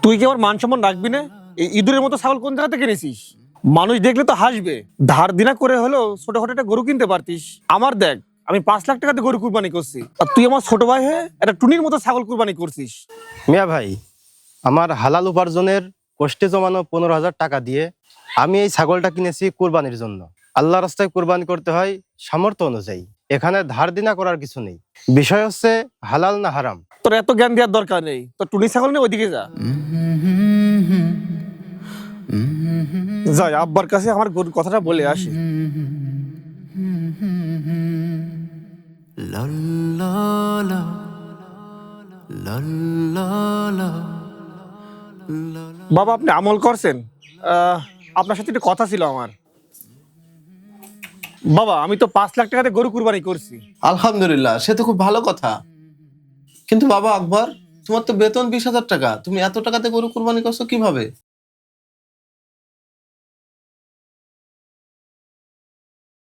তুই কি আমার মান সম্মান রাখবি না? এই ইঁদুরের মতো ছাগল কোন জায়গা থেকে কিনেছিস? মানুষ দেখলে তো হাসবে। ধার দিনা করে হলেও ছোটখাটো একটা গরু কিনতে পারতিস। আমার দেখ, আমি 5 লাখ টাকাতে গরু কুরবানি করছি, আর তুই আমার ছোট ভাই হয়ে একটা টুনির মতো ছাগল কুরবানি করছিস। মিয়া ভাই, আমার হালাল উপার্জনের কষ্টে জমানো 15,000 টাকা দিয়ে আমি এই ছাগলটা কিনেছি কুরবানির জন্য। আল্লাহ রাস্তায় কুরবানি করতে হয় সামর্থ্য অনুযায়ী। এখানে ধার দিনা করার কিছু নেই। বিষয় হচ্ছে হালাল না হারাম। তোর এত জ্ঞান দেওয়ার দরকার নেই। তোর টুনি ছাগল নিয়ে ওইদিকে যা। যাই আব্বার কাছে আমার গরুর কথাটা বলে আসি। বাবা, আপনি আমল করছেন? আপনার সাথে একটু কথা ছিল আমার। বাবা, আমি তো 5 লাখ টাকাতে গরু কুরবানি করছি। আলহামদুলিল্লাহ, সে তো খুব ভালো কথা। কিন্তু বাবা আকবর, তোমার তো বেতন 20,000 টাকা, তুমি এত টাকাতে গরু কুরবানি করছো কিভাবে?